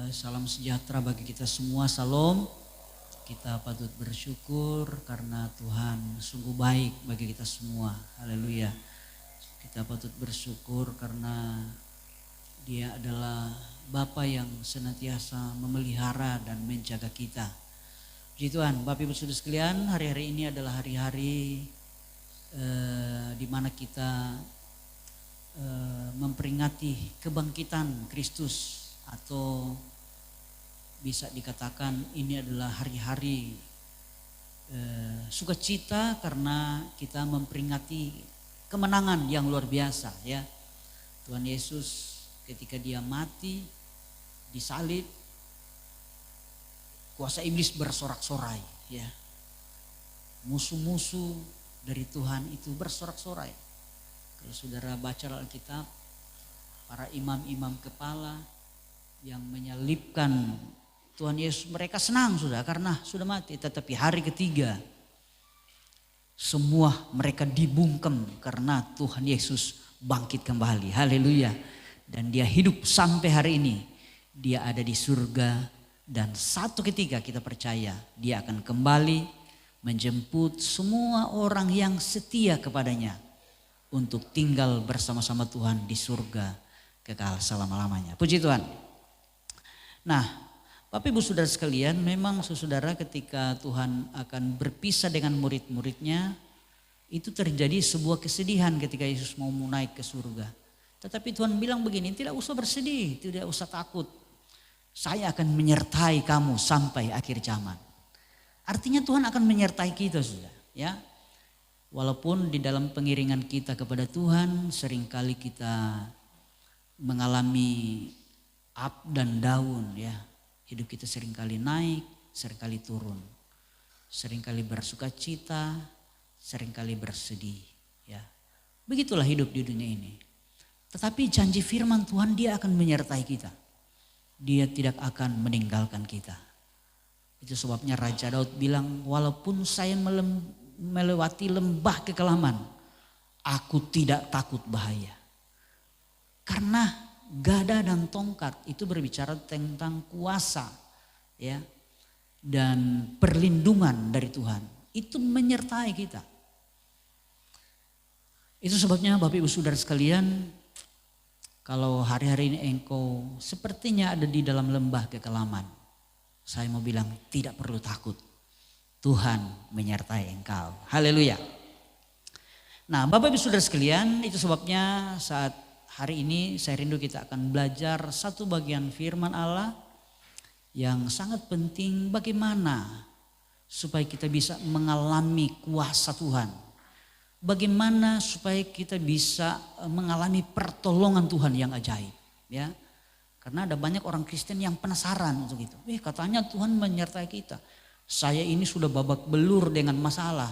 Salam sejahtera bagi kita semua, salam. Kita patut bersyukur karena Tuhan sungguh baik bagi kita semua, haleluya. Kita patut bersyukur karena Dia adalah Bapa yang senantiasa memelihara dan menjaga kita. Puji Tuhan, Bapak Ibu Saudara sekalian, hari-hari ini adalah hari-hari di mana kita memperingati kebangkitan Kristus, atau bisa dikatakan ini adalah hari-hari sukacita karena kita memperingati kemenangan yang luar biasa, ya. Tuhan Yesus ketika Dia mati disalib, kuasa iblis bersorak-sorai, ya. Musuh-musuh dari Tuhan itu bersorak-sorai. Kalau saudara baca Alkitab, para imam-imam kepala yang menyalibkan Tuhan Yesus, mereka senang sudah karena sudah mati. Tetapi hari ketiga semua mereka dibungkam karena Tuhan Yesus bangkit kembali. Haleluya. Dan Dia hidup sampai hari ini. Dia ada di surga dan satu ketika kita percaya Dia akan kembali menjemput semua orang yang setia kepadanya untuk tinggal bersama-sama Tuhan di surga kekal selama-lamanya. Puji Tuhan. Nah, Bapak Ibu Saudara sekalian, memang saudara ketika Tuhan akan berpisah dengan murid-muridnya, itu terjadi sebuah kesedihan ketika Yesus mau naik ke surga. Tetapi Tuhan bilang begini, tidak usah bersedih, tidak usah takut. Saya akan menyertai kamu sampai akhir zaman. Artinya Tuhan akan menyertai kita, sudah, ya. Walaupun di dalam pengiringan kita kepada Tuhan seringkali kita mengalami up dan down, ya. Hidup kita seringkali naik, seringkali turun. Seringkali bersuka cita, seringkali bersedih, ya. Begitulah hidup di dunia ini. Tetapi janji firman Tuhan, Dia akan menyertai kita. Dia tidak akan meninggalkan kita. Itu sebabnya Raja Daud bilang, walaupun saya melewati lembah kekelaman, aku tidak takut bahaya. Karena gada dan tongkat itu berbicara tentang kuasa, ya, dan perlindungan dari Tuhan. Itu menyertai kita. Itu sebabnya Bapak Ibu Saudara sekalian, kalau hari-hari ini engkau sepertinya ada di dalam lembah kekelaman, saya mau bilang tidak perlu takut. Tuhan menyertai engkau. Haleluya. Nah, Bapak Ibu Saudara sekalian, itu sebabnya saat hari ini saya rindu kita akan belajar satu bagian firman Allah yang sangat penting, bagaimana supaya kita bisa mengalami kuasa Tuhan. Bagaimana supaya kita bisa mengalami pertolongan Tuhan yang ajaib, ya. Karena ada banyak orang Kristen yang penasaran untuk itu. Katanya Tuhan menyertai kita. Saya ini sudah babak belur dengan masalah.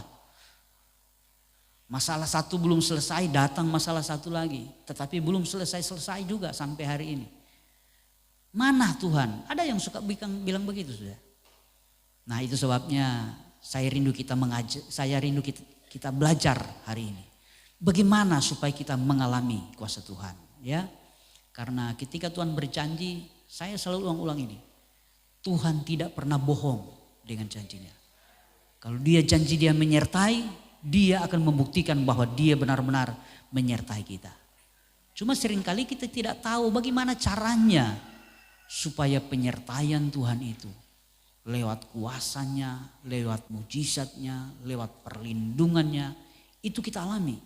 Masalah satu belum selesai, datang masalah satu lagi. Tetapi belum selesai-selesai juga sampai hari ini. Mana Tuhan? Ada yang suka bilang begitu, sudah. Nah, itu sebabnya saya rindu kita belajar hari ini. Bagaimana supaya kita mengalami kuasa Tuhan, ya? Karena ketika Tuhan berjanji, saya selalu ulang-ulang ini. Tuhan tidak pernah bohong dengan janjinya. Kalau Dia janji Dia menyertai, Dia akan membuktikan bahwa Dia benar-benar menyertai kita. Cuma seringkali kita tidak tahu bagaimana caranya supaya penyertaian Tuhan itu lewat kuasanya, lewat mujizatnya, lewat perlindungannya, itu kita alami.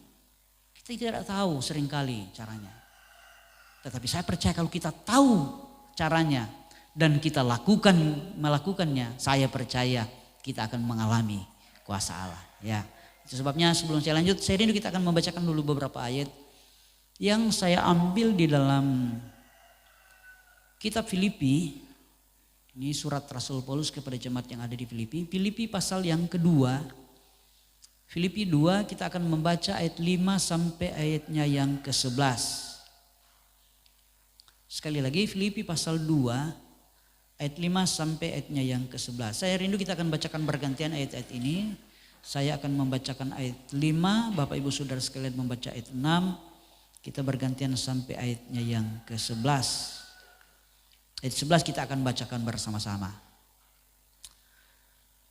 Kita tidak tahu seringkali caranya. Tetapi saya percaya kalau kita tahu caranya dan kita melakukannya, saya percaya kita akan mengalami kuasa Allah, ya. Itu sebabnya sebelum saya lanjut, saya rindu kita akan membacakan dulu beberapa ayat yang saya ambil di dalam kitab Filipi. Ini surat Rasul Paulus kepada jemaat yang ada di Filipi. Filipi pasal yang kedua. Filipi 2 kita akan membaca ayat 5 sampai ayatnya yang ke-11. Sekali lagi Filipi pasal 2 ayat 5 sampai ayatnya yang ke-11. Saya rindu kita akan bacakan bergantian ayat-ayat ini. Saya akan membacakan ayat 5, Bapak Ibu Saudara sekalian membaca ayat 6. Kita bergantian sampai ayatnya yang ke-11. Ayat 11 kita akan bacakan bersama-sama.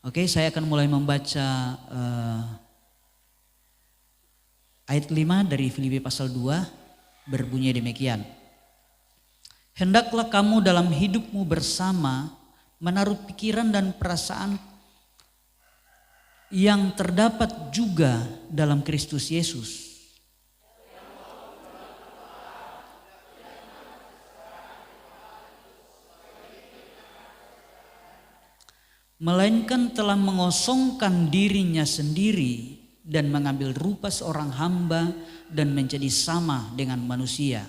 Oke, saya akan mulai membaca ayat 5 dari Filipi pasal 2, berbunyi demikian. Hendaklah kamu dalam hidupmu bersama menaruh pikiran dan perasaan yang terdapat juga dalam Kristus Yesus. Melainkan telah mengosongkan dirinya sendiri dan mengambil rupa seorang hamba dan menjadi sama dengan manusia.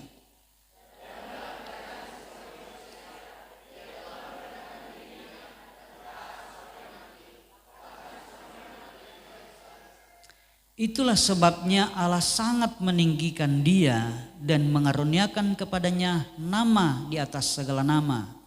Itulah sebabnya Allah sangat meninggikan dia dan mengaruniakan kepadanya nama di atas segala nama.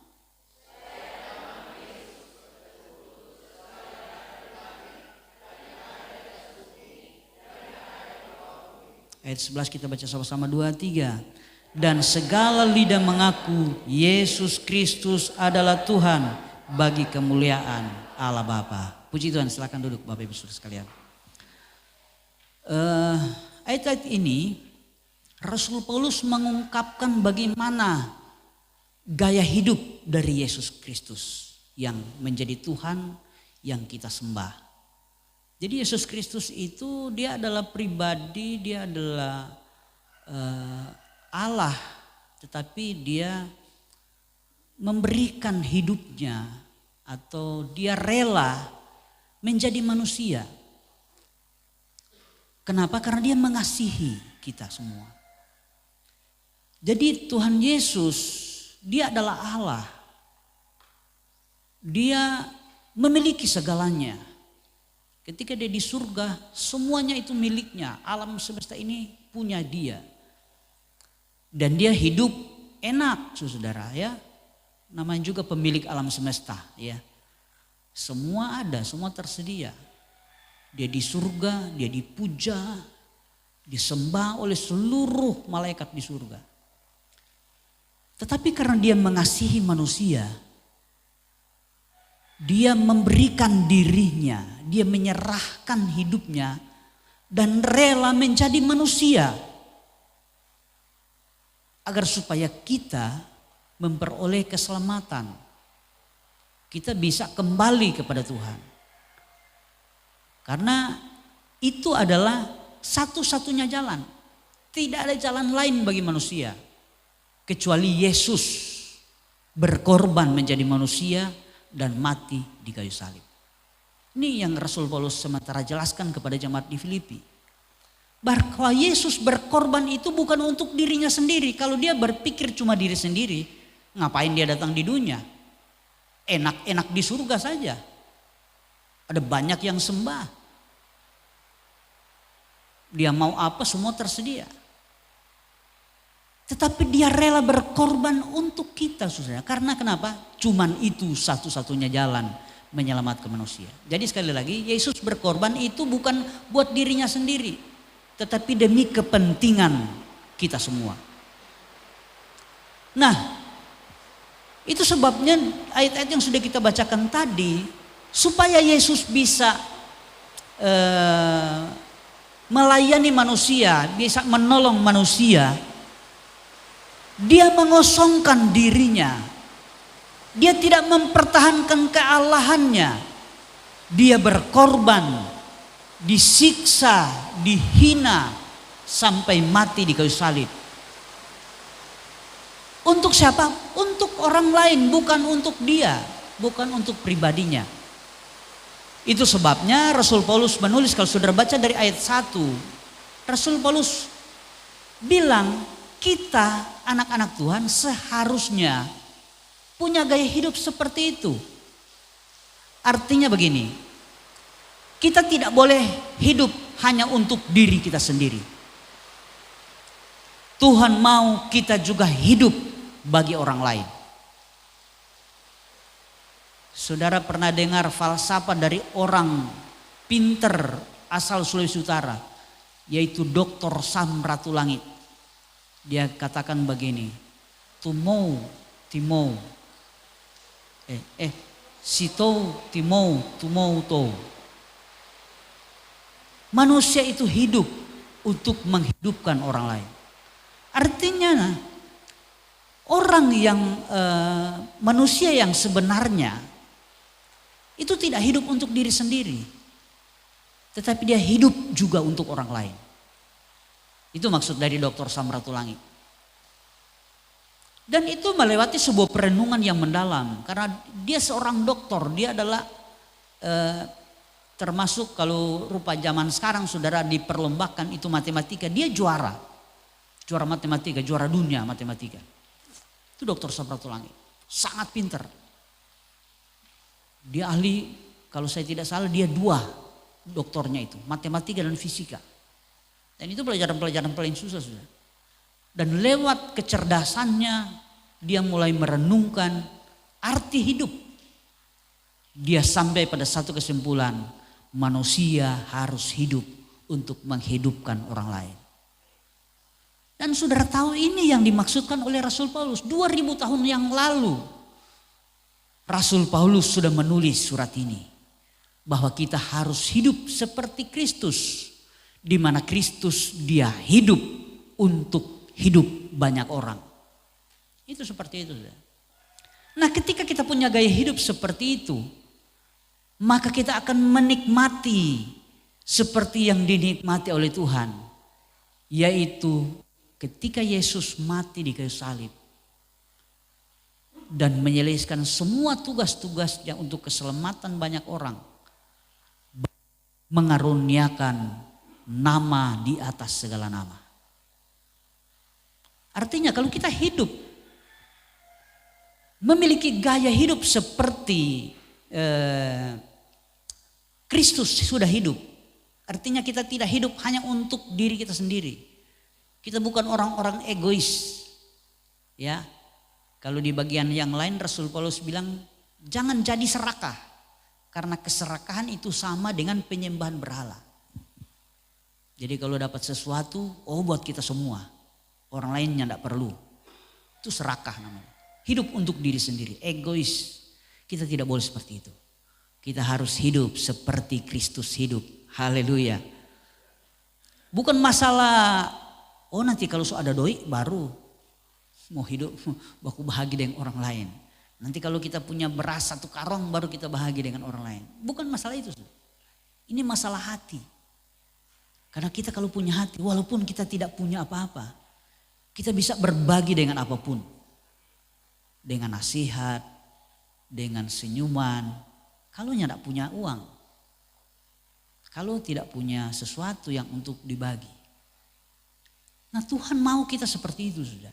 Ayat 11 kita baca sama-sama 2, 3. Dan segala lidah mengaku Yesus Kristus adalah Tuhan bagi kemuliaan Allah Bapa. Puji Tuhan, silakan duduk Bapak Ibu Saudara sekalian. Ayat-ayat ini Rasul Paulus mengungkapkan bagaimana gaya hidup dari Yesus Kristus yang menjadi Tuhan yang kita sembah. Jadi Yesus Kristus itu dia adalah pribadi, dia adalah Allah, tetapi dia memberikan hidupnya atau dia rela menjadi manusia. Kenapa? Karena dia mengasihi kita semua. Jadi Tuhan Yesus dia adalah Allah. Dia memiliki segalanya. Ketika dia di surga, semuanya itu miliknya. Alam semesta ini punya dia. Dan dia hidup enak, saudara ya. Namanya juga pemilik alam semesta ya. Semua ada, semua tersedia. Dia di surga, dia dipuja, disembah oleh seluruh malaikat di surga. Tetapi karena dia mengasihi manusia, dia memberikan dirinya, dia menyerahkan hidupnya dan rela menjadi manusia. Agar supaya kita memperoleh keselamatan. Kita bisa kembali kepada Tuhan. Karena itu adalah satu-satunya jalan. Tidak ada jalan lain bagi manusia. Kecuali Yesus berkorban menjadi manusia dan mati di kayu salib. Ini yang Rasul Paulus sementara jelaskan kepada jemaat di Filipi. Bahwa Yesus berkorban itu bukan untuk dirinya sendiri. Kalau dia berpikir cuma diri sendiri, ngapain dia datang di dunia? Enak-enak di surga saja. Ada banyak yang sembah. Dia mau apa semua tersedia. Tetapi dia rela berkorban untuk kita, saudara. Karena kenapa? Cuman itu satu-satunya jalan menyelamatkan manusia. Jadi sekali lagi, Yesus berkorban itu bukan buat dirinya sendiri, tetapi demi kepentingan kita semua. Nah, itu sebabnya ayat-ayat yang sudah kita bacakan tadi, supaya Yesus bisa melayani manusia, bisa menolong manusia, dia mengosongkan dirinya. Dia tidak mempertahankan kealahannya. Dia berkorban, disiksa, dihina sampai mati di kayu salib. Untuk siapa? Untuk orang lain, bukan untuk dia, bukan untuk pribadinya. Itu sebabnya Rasul Paulus menulis, kalau saudara baca dari ayat 1, Rasul Paulus bilang kita anak-anak Tuhan seharusnya punya gaya hidup seperti itu. Artinya begini, kita tidak boleh hidup hanya untuk diri kita sendiri. Tuhan mau kita juga hidup bagi orang lain. Saudara pernah dengar falsafah dari orang pinter asal Sulawesi Utara, yaitu Dr. Sam Ratulangit. Dia katakan begini, Timo, Sitou, timou, tumou, tou. Manusia itu hidup untuk menghidupkan orang lain. Artinya orang yang manusia yang sebenarnya itu tidak hidup untuk diri sendiri, tetapi dia hidup juga untuk orang lain. Itu maksud dari Dr. Samratulangi. Dan itu melewati sebuah perenungan yang mendalam, karena dia seorang doktor, dia adalah termasuk kalau rupa zaman sekarang saudara diperlombakan itu matematika, dia juara matematika, juara dunia matematika. Itu Dr. Samratulangi, sangat pintar. Dia ahli, kalau saya tidak salah dia 2 doktornya itu, matematika dan fisika. Dan itu pelajaran-pelajaran paling susah sudah. Dan lewat kecerdasannya dia mulai merenungkan arti hidup. Dia sampai pada satu kesimpulan, manusia harus hidup untuk menghidupkan orang lain. Dan saudara tahu ini yang dimaksudkan oleh Rasul Paulus 2000 tahun yang lalu. Rasul Paulus sudah menulis surat ini, bahwa kita harus hidup seperti Kristus, di mana Kristus dia hidup untuk hidup banyak orang. Itu seperti itu. Nah, ketika kita punya gaya hidup seperti itu, maka kita akan menikmati seperti yang dinikmati oleh Tuhan, yaitu ketika Yesus mati di kayu salib dan menyelesaikan semua tugas-tugas yang untuk keselamatan banyak orang, mengaruniakan nama di atas segala nama. Artinya kalau kita hidup memiliki gaya hidup seperti Kristus sudah hidup, artinya kita tidak hidup hanya untuk diri kita sendiri. Kita bukan orang-orang egois. Ya. Kalau di bagian yang lain Rasul Paulus bilang jangan jadi serakah, karena keserakahan itu sama dengan penyembahan berhala. Jadi kalau dapat sesuatu, buat kita semua, orang lainnya tidak perlu. Itu serakah namanya. Hidup untuk diri sendiri, egois. Kita tidak boleh seperti itu. Kita harus hidup seperti Kristus hidup. Haleluya. Bukan masalah, nanti kalau ada doi baru mau hidup, baku bahagia dengan orang lain. Nanti kalau kita punya beras 1 karung baru kita bahagia dengan orang lain. Bukan masalah itu. Ini masalah hati. Karena kita kalau punya hati, walaupun kita tidak punya apa-apa, kita bisa berbagi dengan apapun. Dengan nasihat, dengan senyuman. Kalau tidak punya uang, kalau tidak punya sesuatu yang untuk dibagi. Nah, Tuhan mau kita seperti itu sudah.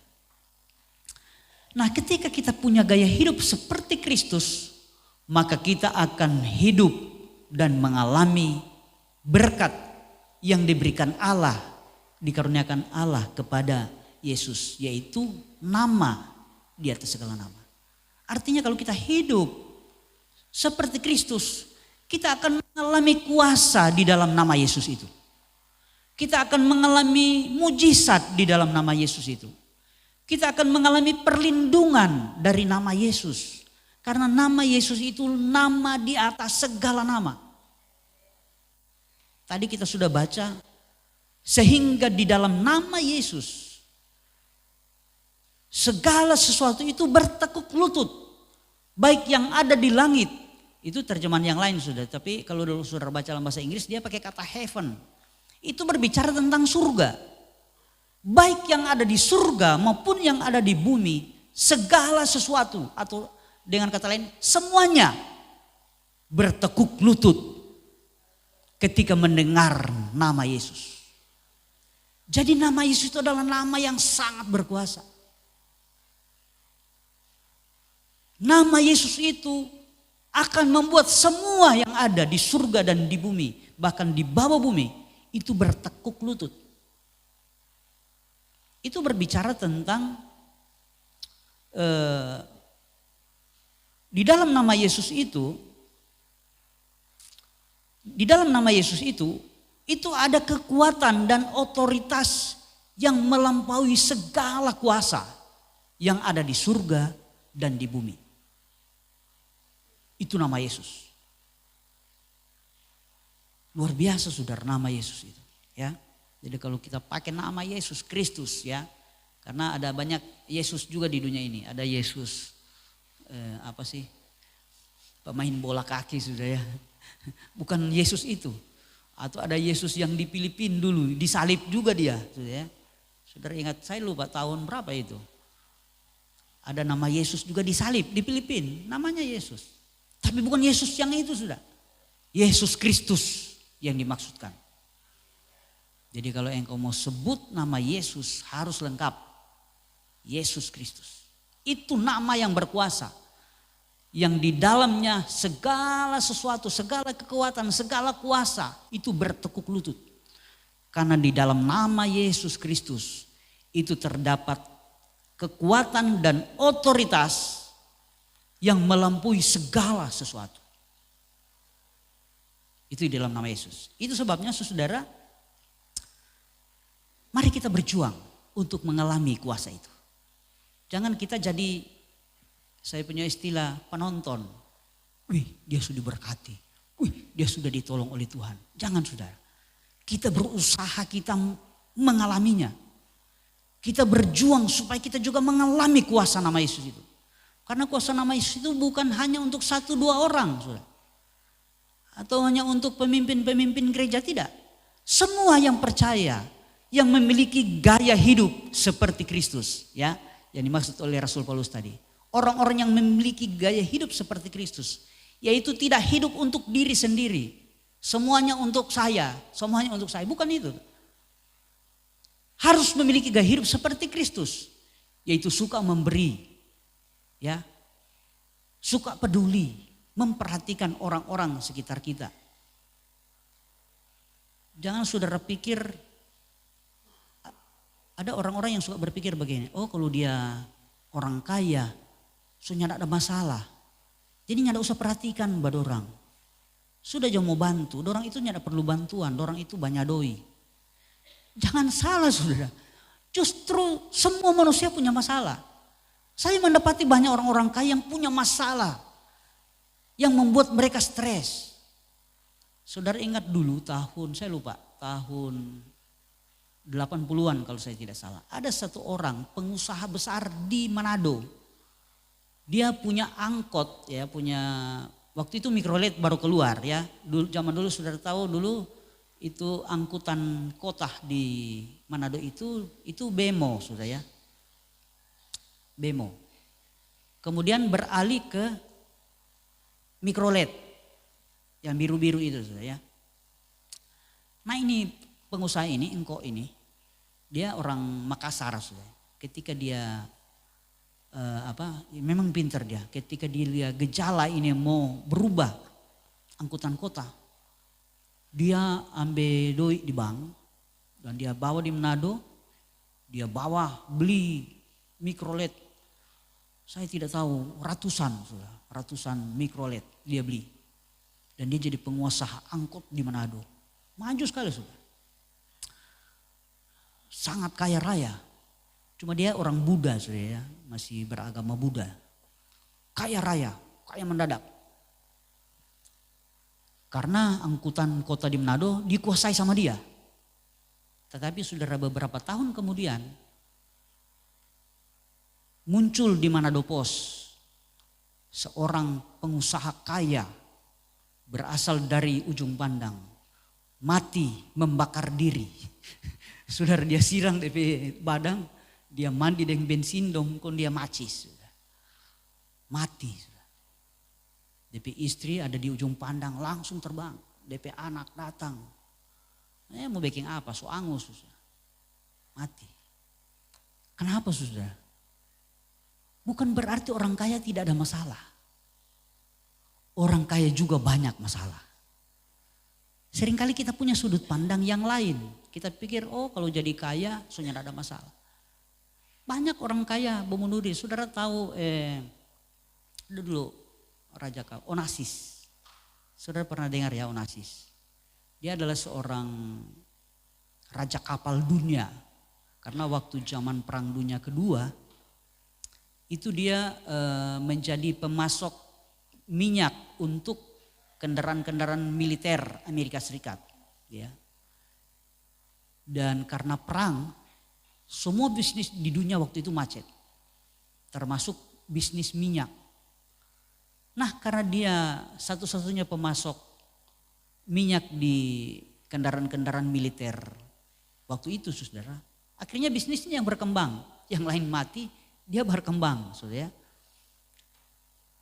Nah, ketika kita punya gaya hidup seperti Kristus, maka kita akan hidup dan mengalami berkat yang diberikan Allah, dikaruniakan Allah kepada Yesus, yaitu nama di atas segala nama. Artinya kalau kita hidup seperti Kristus, kita akan mengalami kuasa di dalam nama Yesus itu. Kita akan mengalami mujizat di dalam nama Yesus itu. Kita akan mengalami perlindungan dari nama Yesus. Karena nama Yesus itu nama di atas segala nama. Tadi kita sudah baca, sehingga di dalam nama Yesus segala sesuatu itu bertekuk lutut. Baik yang ada di langit, itu terjemahan yang lain sudah. Tapi kalau dulu saudara baca dalam bahasa Inggris dia pakai kata heaven. Itu berbicara tentang surga. Baik yang ada di surga maupun yang ada di bumi, segala sesuatu atau dengan kata lain semuanya bertekuk lutut ketika mendengar nama Yesus. Jadi nama Yesus itu adalah nama yang sangat berkuasa. Nama Yesus itu akan membuat semua yang ada di surga dan di bumi, bahkan di bawah bumi, itu bertekuk lutut. Itu berbicara tentang di dalam nama Yesus itu, itu ada kekuatan dan otoritas yang melampaui segala kuasa yang ada di surga dan di bumi. Itu nama Yesus. Luar biasa saudara nama Yesus itu. Ya. Jadi kalau kita pakai nama Yesus Kristus ya. Karena ada banyak Yesus juga di dunia ini. Ada Yesus pemain bola kaki sudah ya. Bukan Yesus itu. Atau ada Yesus yang di Filipina dulu. Disalib juga dia. Sudah ya. Saudara ingat saya lupa tahun berapa itu. Ada nama Yesus juga disalib di Filipina. Namanya Yesus. Tapi bukan Yesus yang itu sudah. Yesus Kristus yang dimaksudkan. Jadi kalau engkau mau sebut nama Yesus harus lengkap. Yesus Kristus. Itu nama yang berkuasa. Yang di dalamnya segala sesuatu, segala kekuatan, segala kuasa itu bertekuk lutut. Karena di dalam nama Yesus Kristus itu terdapat kekuatan dan otoritas yang melampaui segala sesuatu. Itu di dalam nama Yesus. Itu sebabnya saudara, mari kita berjuang untuk mengalami kuasa itu. Jangan kita jadi, saya punya istilah penonton. Wih, dia sudah diberkati. Wih, dia sudah ditolong oleh Tuhan. Jangan saudara. Kita berusaha, kita mengalaminya. Kita berjuang supaya kita juga mengalami kuasa nama Yesus itu. Karena kuasa nama Yesus itu bukan hanya untuk 1-2 orang, saudara. Atau hanya untuk pemimpin-pemimpin gereja, tidak. Semua yang percaya, yang memiliki gaya hidup seperti Kristus, ya, yang dimaksud oleh Rasul Paulus tadi. Orang-orang yang memiliki gaya hidup seperti Kristus, yaitu tidak hidup untuk diri sendiri. Semuanya untuk saya, semuanya untuk saya, bukan itu. Harus memiliki gaya hidup seperti Kristus, yaitu suka memberi. Ya, suka peduli, memperhatikan orang-orang sekitar kita. Jangan saudara pikir, ada orang-orang yang suka berpikir begini, oh kalau dia orang kaya, sudah tidak ada masalah. Jadi tidak usah perhatikan pada orang. Sudah jauh mau bantu, orang itu tidak perlu bantuan, orang itu banyak doi. Jangan salah saudara, justru semua manusia punya masalah. Saya mendapati banyak orang-orang kaya yang punya masalah. Yang membuat mereka stres. Saudara ingat dulu saya lupa, tahun 80-an kalau saya tidak salah. Ada satu orang pengusaha besar di Manado. Dia punya angkot ya, waktu itu mikrolet baru keluar ya. Zaman dulu saudara tahu dulu itu angkutan kota di Manado itu Bemo saudara ya. Bemo. Kemudian beralih ke mikrolet yang biru-biru itu sudah ya. Nah ini pengusaha ini, engkau ini, dia orang Makassar sudah. Ketika dia memang pintar dia. Ketika dia lihat gejala ini mau berubah angkutan kota, dia ambil doi di bank dan dia bawa di Manado, dia bawa beli mikrolet. Saya tidak tahu ratusan mikrolet dia beli. Dan dia jadi penguasa angkot di Manado. Maju sekali sudah. Sangat kaya raya. Cuma dia orang Buddha sudah ya, masih beragama Buddha. Kaya raya, kaya mendadak. Karena angkutan kota di Manado dikuasai sama dia. Tetapi saudara beberapa tahun kemudian muncul di Manado Post seorang pengusaha kaya berasal dari ujung pandang, mati membakar diri. Saudara dia sirang DP badang, dia mandi dengan bensin dong, kon dia macis. Mati. DP istri ada di ujung pandang langsung terbang, DP anak datang. Mau bikin apa? So angus. Mati. Kenapa saudara? Bukan berarti orang kaya tidak ada masalah. Orang kaya juga banyak masalah. Seringkali kita punya sudut pandang yang lain. Kita pikir, oh kalau jadi kaya, sudah tidak ada masalah. Banyak orang kaya bunuh diri. Saudara tahu dulu Raja Onassis. Saudara pernah dengar ya Onassis? Dia adalah seorang raja kapal dunia. Karena waktu zaman Perang Dunia Kedua, itu dia menjadi pemasok minyak untuk kendaraan-kendaraan militer Amerika Serikat. Ya. Dan karena perang, semua bisnis di dunia waktu itu macet. Termasuk bisnis minyak. Nah, karena dia satu-satunya pemasok minyak di kendaraan-kendaraan militer waktu itu, saudara. Akhirnya bisnisnya yang berkembang, yang lain mati, dia berkembang, saudara.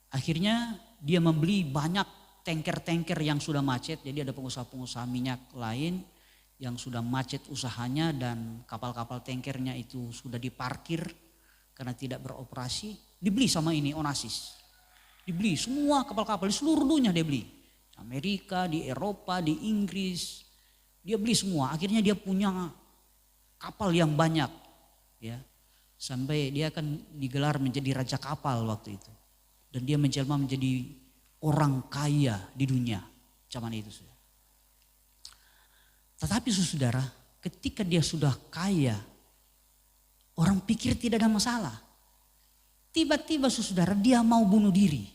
Akhirnya dia membeli banyak tanker-tanker yang sudah macet. Jadi ada pengusaha-pengusaha minyak lain yang sudah macet usahanya dan kapal-kapal tankernya itu sudah diparkir karena tidak beroperasi. Dibeli sama ini Onassis. Dibeli semua kapal-kapal di seluruh dunia dia beli. Amerika, di Eropa, di Inggris. Dia beli semua. Akhirnya dia punya kapal yang banyak. Ya. Sampai dia akan digelar menjadi raja kapal waktu itu. Dan dia menjelma menjadi orang kaya di dunia zaman itu. Tetapi saudara, ketika dia sudah kaya, orang pikir tidak ada masalah. Tiba-tiba saudara dia mau bunuh diri.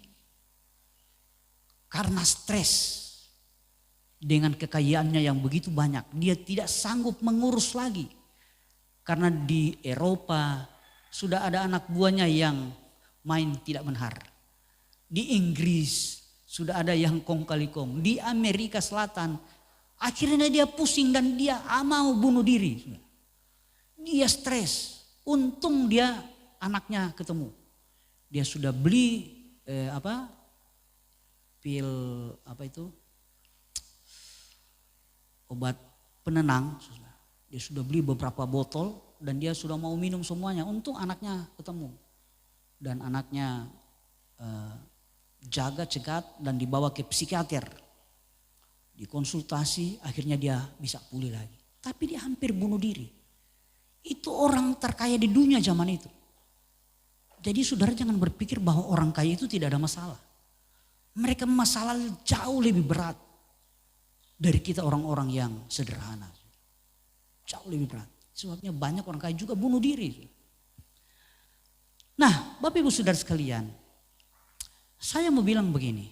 Karena stres dengan kekayaannya yang begitu banyak. Dia tidak sanggup mengurus lagi. Karena di Eropa sudah ada anak buahnya yang main tidak benar. Di Inggris sudah ada yang kong kali kong. Di Amerika Selatan akhirnya dia pusing dan dia mau bunuh diri. Dia stres. Untung dia anaknya ketemu. Dia sudah beli pil obat penenang. Dia sudah beli beberapa botol dan dia sudah mau minum semuanya. Untung anaknya ketemu. Dan anaknya jaga cegat dan dibawa ke psikiater. Dikonsultasi akhirnya dia bisa pulih lagi. Tapi dia hampir bunuh diri. Itu orang terkaya di dunia zaman itu. Jadi saudara jangan berpikir bahwa orang kaya itu tidak ada masalah. Mereka masalah jauh lebih berat dari kita orang-orang yang sederhana. Jauh lebih berat. Sebabnya banyak orang kaya juga bunuh diri. Nah, Bapak Ibu Saudara sekalian, saya mau bilang begini.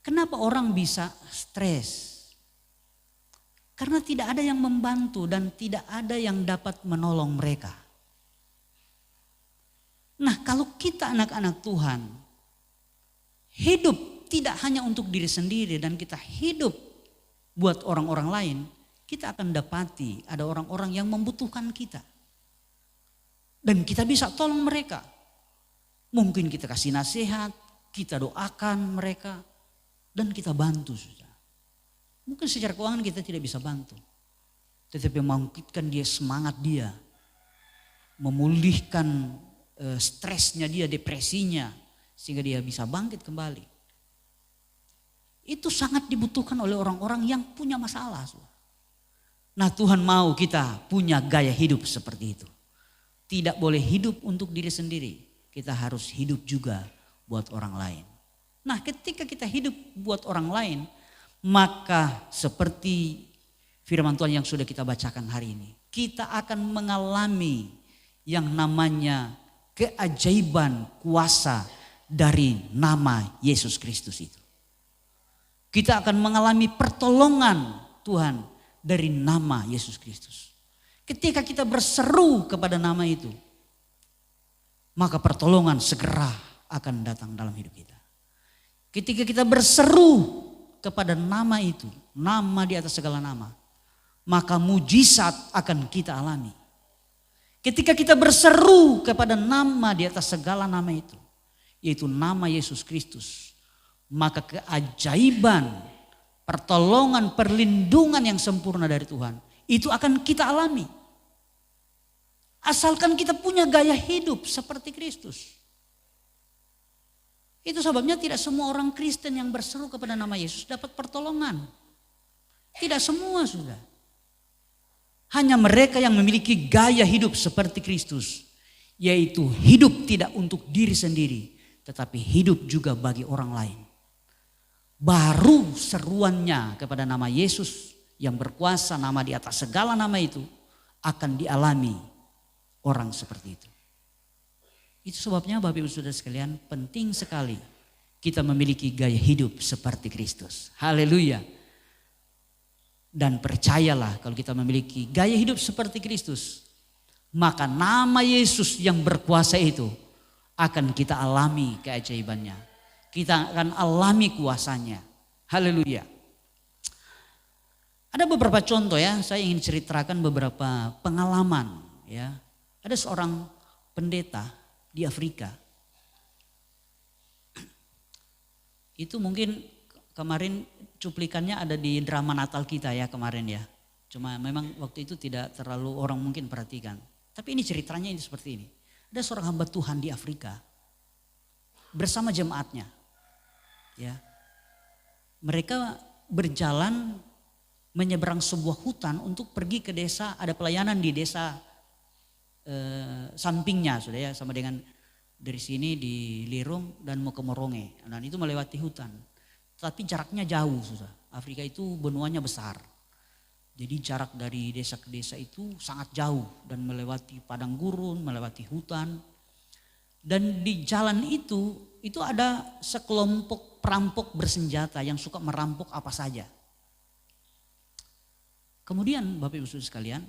Kenapa orang bisa stres? Karena tidak ada yang membantu dan tidak ada yang dapat menolong mereka. Nah, kalau kita anak-anak Tuhan, hidup tidak hanya untuk diri sendiri dan kita hidup buat orang-orang lain, kita akan dapati ada orang-orang yang membutuhkan kita. Dan kita bisa tolong mereka. Mungkin kita kasih nasihat, kita doakan mereka, dan kita bantu. Mungkin secara keuangan kita tidak bisa bantu. Tetapi membangkitkan dia semangat dia. Memulihkan stresnya dia, depresinya. Sehingga dia bisa bangkit kembali. Itu sangat dibutuhkan oleh orang-orang yang punya masalah. Nah, Tuhan mau kita punya gaya hidup seperti itu. Tidak boleh hidup untuk diri sendiri. Kita harus hidup juga buat orang lain. Nah, ketika kita hidup buat orang lain, maka seperti firman Tuhan yang sudah kita bacakan hari ini, kita akan mengalami yang namanya keajaiban kuasa dari nama Yesus Kristus itu. Kita akan mengalami pertolongan Tuhan dari nama Yesus Kristus. Ketika kita berseru kepada nama itu, maka pertolongan segera akan datang dalam hidup kita. Ketika kita berseru kepada nama itu, nama di atas segala nama, maka mujizat akan kita alami. Ketika kita berseru kepada nama di atas segala nama itu, yaitu nama Yesus Kristus, maka keajaiban, pertolongan, perlindungan yang sempurna dari Tuhan, itu akan kita alami. Asalkan kita punya gaya hidup seperti Kristus. Itu sebabnya tidak semua orang Kristen yang berseru kepada nama Yesus dapat pertolongan. Tidak semua sudah. Hanya mereka yang memiliki gaya hidup seperti Kristus. Yaitu hidup tidak untuk diri sendiri, tetapi hidup juga bagi orang lain. Baru seruannya kepada nama Yesus yang berkuasa, nama di atas segala nama itu, akan dialami orang seperti itu. Itu sebabnya Bapak Ibu Saudara sekalian, penting sekali kita memiliki gaya hidup seperti Kristus. Haleluya. Dan percayalah kalau kita memiliki gaya hidup seperti Kristus, maka nama Yesus yang berkuasa itu akan kita alami keajaibannya. Kita akan alami kuasanya. Haleluya. Ada beberapa contoh ya, saya ingin ceritakan beberapa pengalaman ya. Ada seorang pendeta di Afrika. Itu mungkin kemarin cuplikannya ada di drama Natal kita ya kemarin ya. Cuma memang waktu itu tidak terlalu orang mungkin perhatikan. Tapi ini ceritanya ini seperti ini. Ada seorang hamba Tuhan di Afrika bersama jemaatnya. Ya. Mereka berjalan menyeberang sebuah hutan untuk pergi ke desa, ada pelayanan di desa sampingnya sudah ya, sama dengan dari sini di Lirung dan mau ke Moronge. Dan itu melewati hutan. Tapi jaraknya jauh sudah. Afrika itu benuanya besar. Jadi jarak dari desa ke desa itu sangat jauh dan melewati padang gurun, melewati hutan. Dan di jalan itu ada sekelompok perampok bersenjata yang suka merampok apa saja. Kemudian Bapak Ibu Saudara sekalian,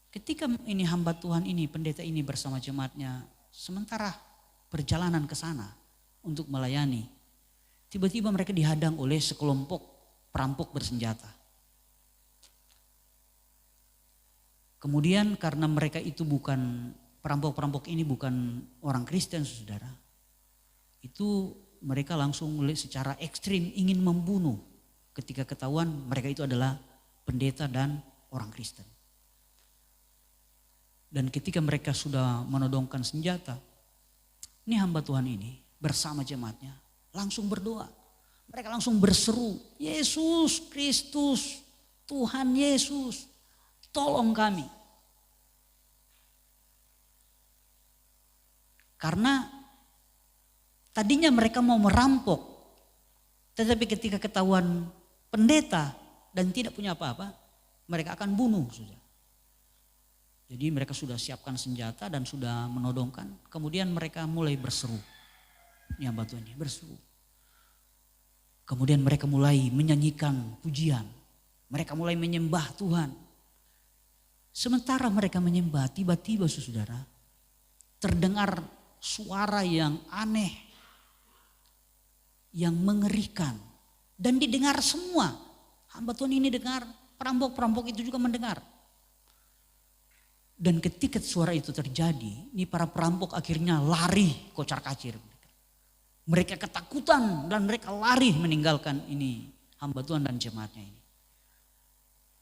ketika ini hamba Tuhan ini, pendeta ini bersama jemaatnya, sementara perjalanan ke sana untuk melayani, tiba-tiba mereka dihadang oleh sekelompok perampok bersenjata. Kemudian karena mereka itu bukan, perampok-perampok ini bukan orang Kristen saudara. Itu mereka langsung mulai secara ekstrim ingin membunuh ketika ketahuan mereka itu adalah pendeta dan orang Kristen. Dan ketika mereka sudah menodongkan senjata, ini hamba Tuhan ini bersama jemaatnya langsung berdoa. Mereka langsung berseru, Yesus Kristus, Tuhan Yesus, tolong kami. Karena tadinya mereka mau merampok, tetapi ketika ketahuan pendeta dan tidak punya apa-apa, mereka akan bunuh sudah. Jadi mereka sudah siapkan senjata dan sudah menodongkan. Kemudian mereka mulai berseru. Ini hamba Tuhan ini berseru. Kemudian mereka mulai menyanyikan pujian. Mereka mulai menyembah Tuhan. Sementara mereka menyembah, tiba-tiba saudara, terdengar suara yang aneh, yang mengerikan. Dan didengar semua. Hamba Tuhan ini dengar, perampok-perampok itu juga mendengar. Dan ketika suara itu terjadi, ini para perampok akhirnya lari kocar-kacir. Mereka ketakutan dan mereka lari meninggalkan ini hamba Tuhan dan jemaatnya ini.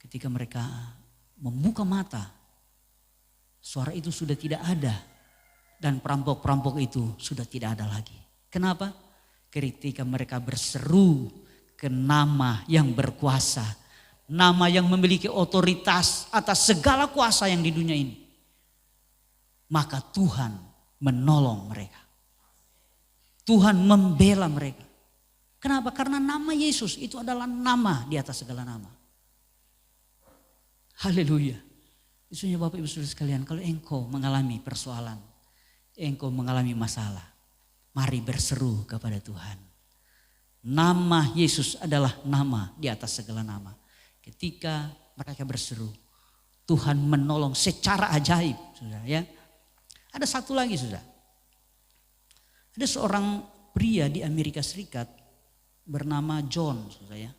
Ketika mereka membuka mata, suara itu sudah tidak ada dan perampok-perampok itu sudah tidak ada lagi. Kenapa? Ketika mereka berseru ke nama yang berkuasa, nama yang memiliki otoritas atas segala kuasa yang di dunia ini. Maka Tuhan menolong mereka. Tuhan membela mereka. Kenapa? Karena nama Yesus itu adalah nama di atas segala nama. Haleluya. Isunya Bapak Ibu Saudara sekalian, kalau engkau mengalami persoalan, engkau mengalami masalah, mari berseru kepada Tuhan. Nama Yesus adalah nama di atas segala nama. Ketika mereka berseru, Tuhan menolong secara ajaib, saudara ya. Ada satu lagi, saudara. Ada seorang pria di Amerika Serikat bernama John, saudara ya.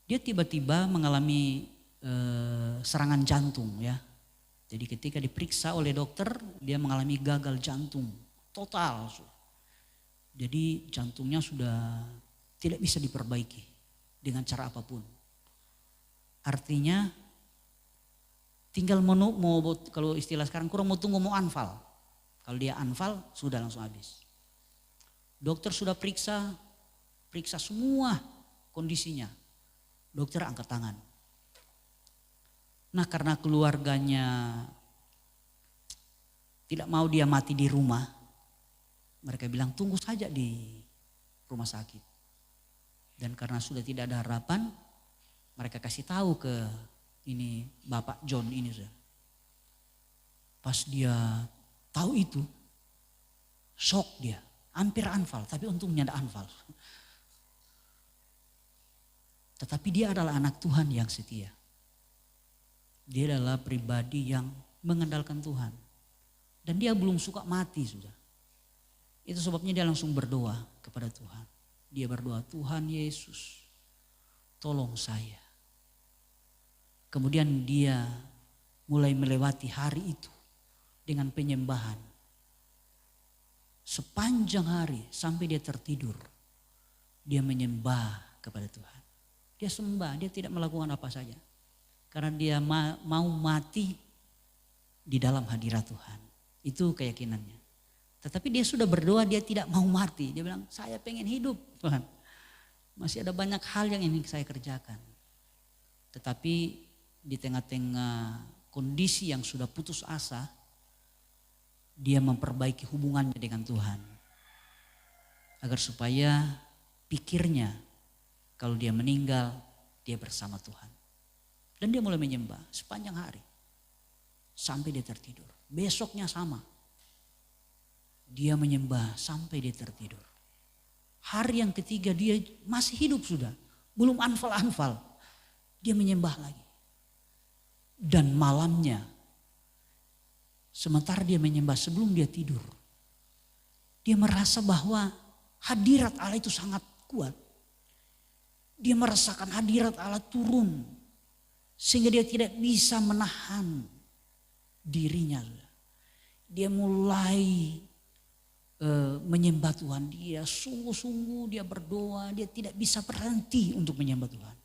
Dia tiba-tiba mengalami serangan jantung ya. Jadi ketika diperiksa oleh dokter, dia mengalami gagal jantung total. Jadi jantungnya sudah tidak bisa diperbaiki dengan cara apapun. Artinya tinggal mau kalau istilah sekarang kurang mau tunggu mau anfal. Kalau dia anfal sudah langsung habis. Dokter sudah periksa semua kondisinya. Dokter angkat tangan. Nah karena keluarganya tidak mau dia mati di rumah. Mereka bilang tunggu saja di rumah sakit. Dan karena sudah tidak ada harapan, mereka kasih tahu ke ini Bapak John ini. Pas dia tahu itu, shock dia. Hampir anfal, tapi untungnya tidak anfal. Tetapi dia adalah anak Tuhan yang setia. Dia adalah pribadi yang mengandalkan Tuhan. Dan dia belum suka mati sudah. Itu sebabnya dia langsung berdoa kepada Tuhan. Dia berdoa, Tuhan Yesus, tolong saya. Kemudian dia mulai melewati hari itu dengan penyembahan. Sepanjang hari sampai dia tertidur, dia menyembah kepada Tuhan. Dia sembah, dia tidak melakukan apa saja. Karena dia mau mati di dalam hadirat Tuhan. Itu keyakinannya. Tetapi dia sudah berdoa, dia tidak mau mati. Dia bilang, saya pengen hidup Tuhan. Masih ada banyak hal yang ingin saya kerjakan. Tetapi di tengah-tengah kondisi yang sudah putus asa, dia memperbaiki hubungannya dengan Tuhan. Agar supaya pikirnya kalau dia meninggal, dia bersama Tuhan. Dan dia mulai menyembah sepanjang hari. Sampai dia tertidur. Besoknya sama. Dia menyembah sampai dia tertidur. Hari yang ketiga dia masih hidup sudah. Belum anfal-anfal. Dia menyembah lagi. Dan malamnya, sementara dia menyembah sebelum dia tidur, dia merasa bahwa hadirat Allah itu sangat kuat. Dia merasakan hadirat Allah turun. Sehingga dia tidak bisa menahan dirinya. Dia mulai menyembah Tuhan. Dia sungguh-sungguh dia berdoa. Dia tidak bisa berhenti untuk menyembah Tuhan.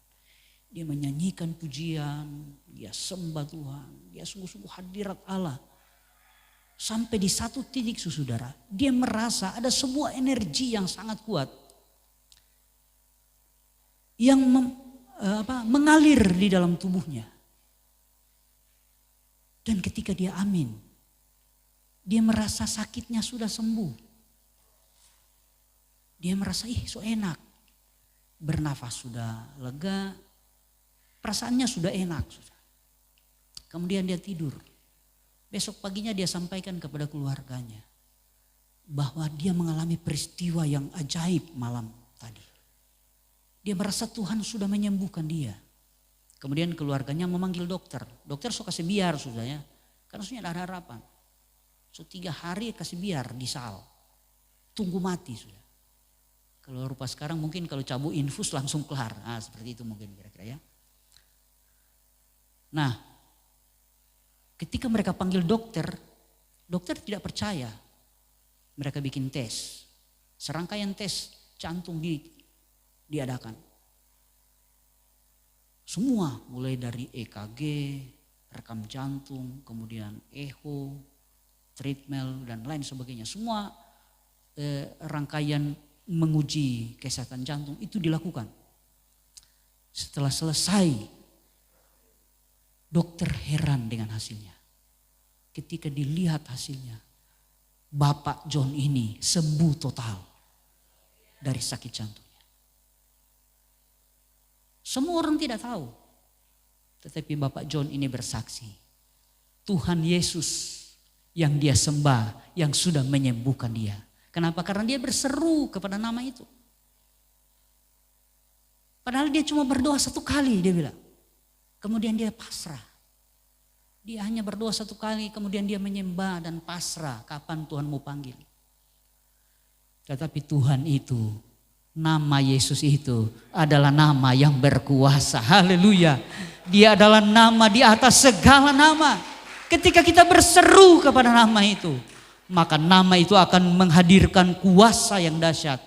Dia menyanyikan pujian. Dia sembah Tuhan. Dia sungguh-sungguh hadirat Allah. Sampai di satu titik saudara. Dia merasa ada sebuah energi yang sangat kuat. Yang mengalir di dalam tubuhnya. Dan ketika dia amin, dia merasa sakitnya sudah sembuh. Dia merasa so enak. Bernafas sudah lega, perasaannya sudah enak. Kemudian dia tidur. Besok paginya dia sampaikan kepada keluarganya bahwa dia mengalami peristiwa yang ajaib malam tadi. Dia merasa Tuhan sudah menyembuhkan dia. Kemudian keluarganya memanggil dokter. Dokter kasih biar sudah ya. Karena sudah ada harapan. 3 hari kasih biar di sal. Tunggu mati sudah. Kalau rupa sekarang mungkin kalau cabut infus langsung kelar. Nah, seperti itu mungkin kira-kira ya. Nah, ketika mereka panggil dokter, dokter tidak percaya. Mereka bikin tes. Serangkaian tes jantung diadakan. Semua mulai dari EKG, rekam jantung, kemudian echo, treadmill dan lain sebagainya. Semua rangkaian menguji kesehatan jantung itu dilakukan. Setelah selesai, dokter heran dengan hasilnya. Ketika dilihat hasilnya, Bapak John ini sembuh total dari sakit jantungnya. Semua orang tidak tahu. Tetapi Bapak John ini bersaksi. Tuhan Yesus yang dia sembah, yang sudah menyembuhkan dia. Kenapa? Karena dia berseru kepada nama itu. Padahal dia cuma berdoa 1 kali dia bilang. Kemudian dia pasrah. Dia hanya berdoa 1 kali, kemudian dia menyembah dan pasrah kapan Tuhan mau panggil. Tetapi Tuhan itu, nama Yesus itu adalah nama yang berkuasa. Haleluya. Dia adalah nama di atas segala nama. Ketika kita berseru kepada nama itu, maka nama itu akan menghadirkan kuasa yang dahsyat.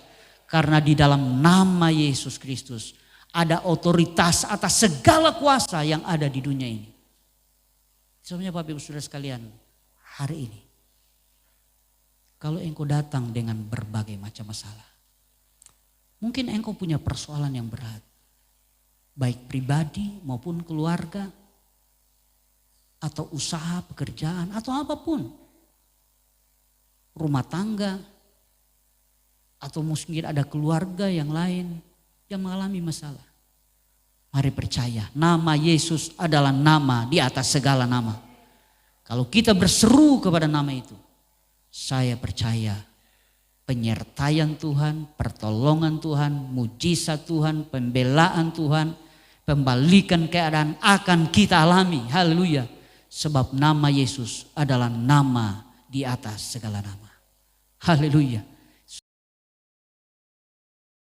Karena di dalam nama Yesus Kristus ada otoritas atas segala kuasa yang ada di dunia ini. Sebenarnya Bapak Ibu Saudara sekalian, hari ini kalau engkau datang dengan berbagai macam masalah, mungkin engkau punya persoalan yang berat. Baik pribadi maupun keluarga. Atau usaha, pekerjaan, atau apapun. Rumah tangga. Atau mungkin ada keluarga yang lain yang mengalami masalah. Mari percaya, nama Yesus adalah nama di atas segala nama. Kalau kita berseru kepada nama itu, saya percaya penyertaian Tuhan, pertolongan Tuhan, mujizat Tuhan, pembelaan Tuhan, pembalikan keadaan akan kita alami. Haleluya. Sebab nama Yesus adalah nama di atas segala nama. Haleluya.